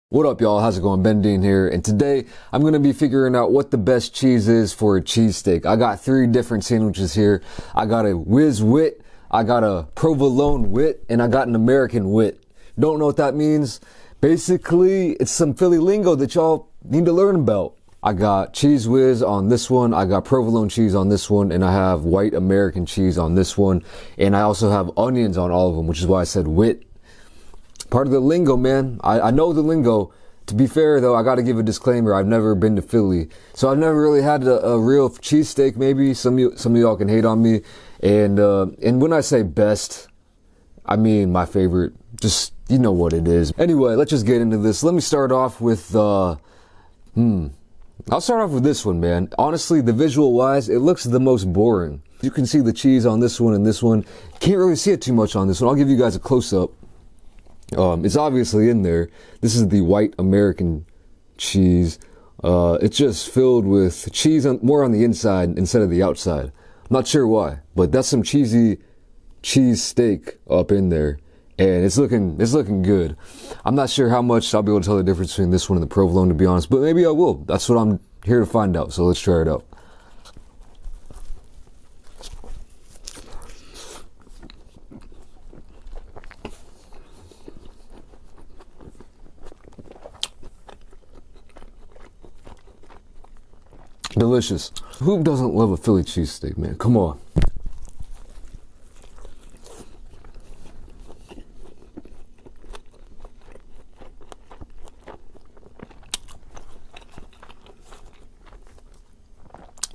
What up, y'all? How's it going? BenDeen here, and today I'm going to be figuring out what the best cheese is for a cheesesteak. I got 3 different sandwiches here. I got a Whiz Wit, I got a provolone wit, and I got an American wit. Don't know what that means? Basically, it's some Philly lingo that y'all need to learn about. I got cheese whiz on this one, I got provolone cheese on this one, and I have white American cheese on this one, and I also have onions on all of them, which is why I said wit. Part of the lingo, man. I know the lingo. To be fair, though, I got to give a disclaimer. I've never been to Philly, so I've never really had a real cheesesteak. Maybe some of y'all can hate on me. And when I say best, I mean my favorite. Just, you know what it is. Anyway, let's just get into this. Let me start off with I'll start off with this one, man. Honestly, the visual wise, it looks the most boring. You can see the cheese on this one and this one. Can't really see it too much on this one. I'll give you guys a close up. It's obviously in there. This is the white American cheese. It's just filled with cheese more on the inside instead of the outside. I'm not sure why, but that's some cheesy cheese steak up in there, and it's looking good. I'm not sure how much I'll be able to tell the difference between this one and the provolone, to be honest, but maybe I will. That's what I'm here to find out. So let's try it out. Delicious. Who doesn't love a Philly cheesesteak, man? Come on.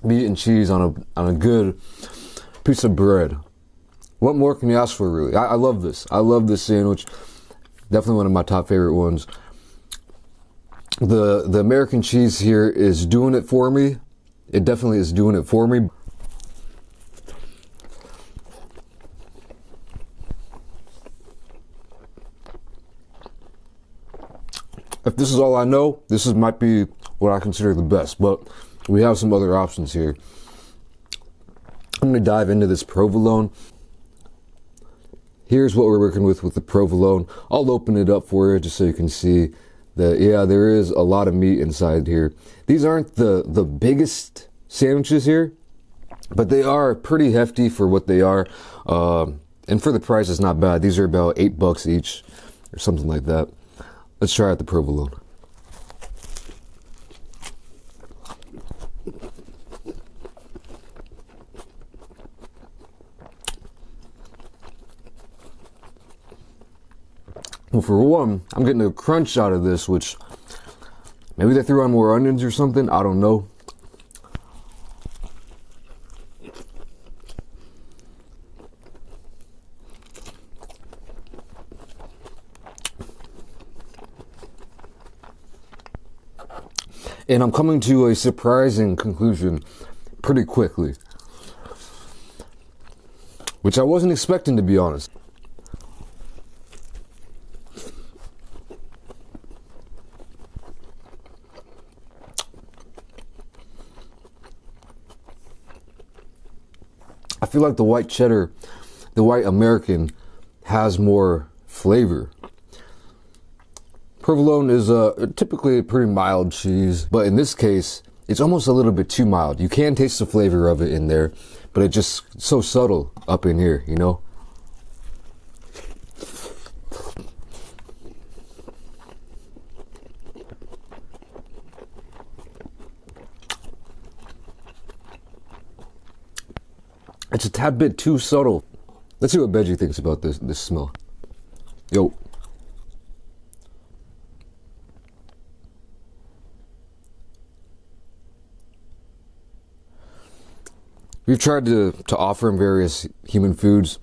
Meat and cheese on a good piece of bread. What more can you ask for, really? I love this. I love this sandwich. Definitely one of my top favorite ones. The American cheese here is doing it for me. It definitely is doing it for me. If this is all I know, might be what I consider the best, but we have some other options here. I'm going to dive into this provolone. Here's what we're working with the provolone. I'll open it up for you just so you can see that, yeah, there is a lot of meat inside here. These aren't the biggest sandwiches here, but they are pretty hefty for what they are. And for the price, it's not bad. These are about $8 each or something like that. Let's try out the provolone. Well, for one, I'm getting a crunch out of this, which maybe they threw on more onions or something. I don't know. And I'm coming to a surprising conclusion pretty quickly, which I wasn't expecting, to be honest. I feel like the white cheddar, the white American, has more flavor. Provolone is typically a pretty mild cheese, but in this case, it's almost a little bit too mild. You can taste the flavor of it in there, but it's just so subtle up in here, you know? It's a tad bit too subtle. Let's see what Benji thinks about this smell. Yo. We've tried to offer him various human foods.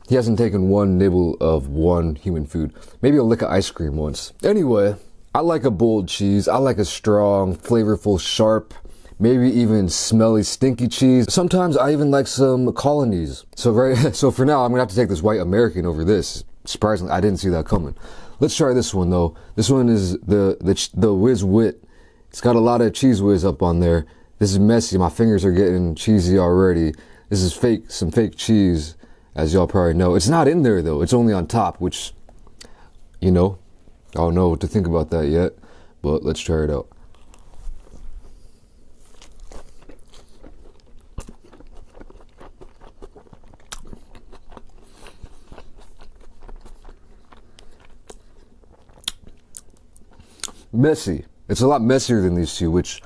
He hasn't taken one nibble of one human food. Maybe a lick of ice cream once. Anyway, I like a bold cheese. I like a strong, flavorful, sharp, maybe even smelly, stinky cheese. Sometimes I even like some colonies. So for now, I'm gonna have to take this white American over this. Surprisingly, I didn't see that coming. Let's try this one though. This one is the Whiz Wit. It's got a lot of cheese whiz up on there. This is messy. My fingers are getting cheesy already. This is fake, some fake cheese, as y'all probably know. It's not in there though. It's only on top, which, you know, I don't know what to think about that yet, but let's try it out. Messy. It's a lot messier than these two, which,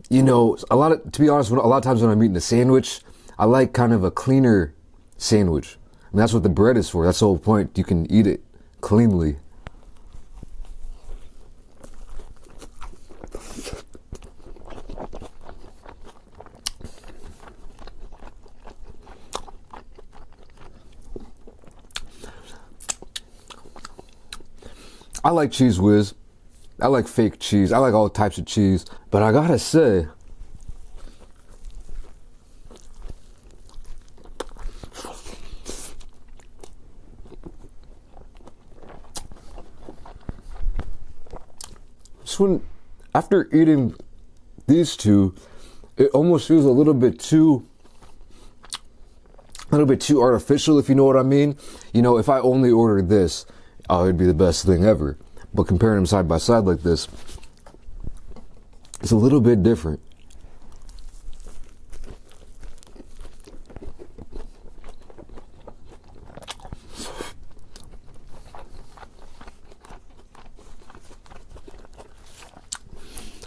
you know, to be honest, a lot of times when I'm eating a sandwich, I like kind of a cleaner sandwich. I mean, that's what the bread is for. That's the whole point. You can eat it cleanly. I like Cheez Whiz. I like fake cheese. I like all types of cheese. But I gotta say, this one, after eating these two, it almost feels a little bit too artificial, if you know what I mean. You know, if I only ordered this, it'd be the best thing ever. But comparing them side by side like this, it's a little bit different.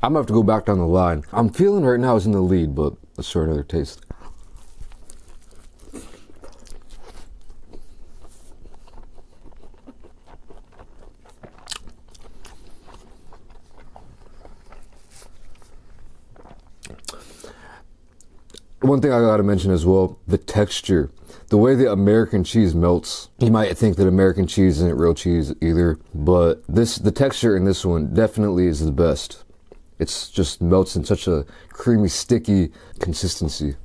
I'm gonna have to go back down the line. I'm feeling right now is in the lead, but let's try another taste. One thing I gotta mention as well, the texture. The way the American cheese melts. You might think that American cheese isn't real cheese either, but the texture in this one definitely is the best. It's just melts in such a creamy, sticky consistency.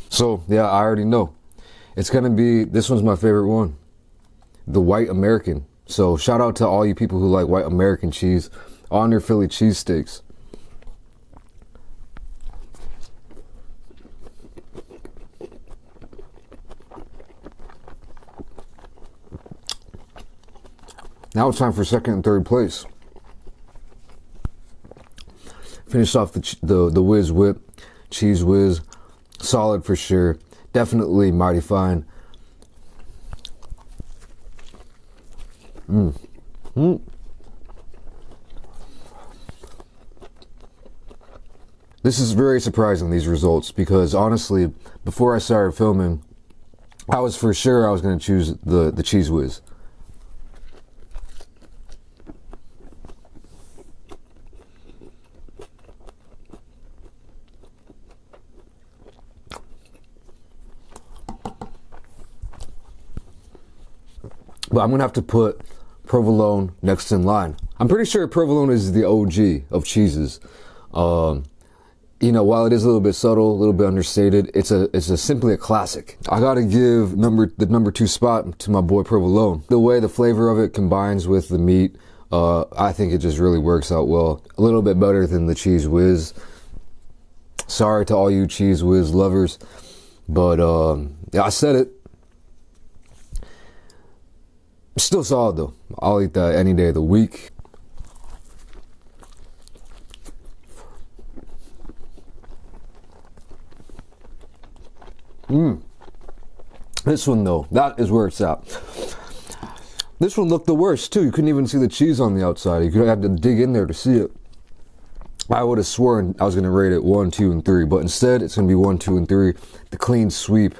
So yeah, I already know. It's gonna be, this one's my favorite one. The white American. So shout out to all you people who like white American cheese on your Philly cheesesteaks. Now it's time for second and third place. Finish off the Whiz Whip, Cheez Whiz, solid for sure. Definitely mighty fine. This is very surprising, these results, because honestly, before I started filming, I was for sure I was going to choose the Cheez Whiz. But I'm gonna have to put provolone next in line. I'm pretty sure provolone is the OG of cheeses. You know, while it is a little bit subtle, a little bit understated, it's simply a classic. I gotta give the number 2 spot to my boy provolone. The way the flavor of it combines with the meat, I think it just really works out well. A little bit better than the Cheez Whiz. Sorry to all you Cheez Whiz lovers, but yeah, I said it. Still solid though. I'll eat that any day of the week. This one though, that is where it's at. This one looked the worst too. You couldn't even see the cheese on the outside. You could have to dig in there to see it. I would have sworn I was going to rate it 1, 2, and 3, but instead it's going to be 1, 2, and 3. The clean sweep.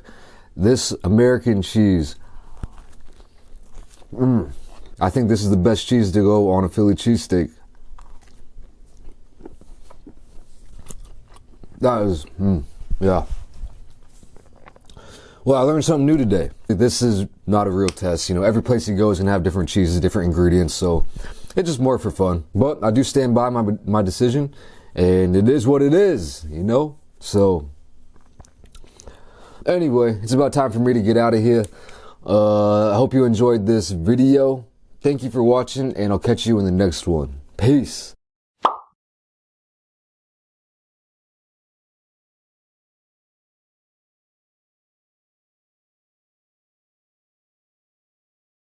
This American cheese. I think this is the best cheese to go on a Philly cheesesteak. That is, yeah. Well, I learned something new today. This is not a real test. You know, every place you go is going to have different cheeses, different ingredients, so it's just more for fun. But I do stand by my decision, and it is what it is, you know? So, anyway, it's about time for me to get out of here. I hope you enjoyed this video. Thank you for watching, and I'll catch you in the next one. Peace.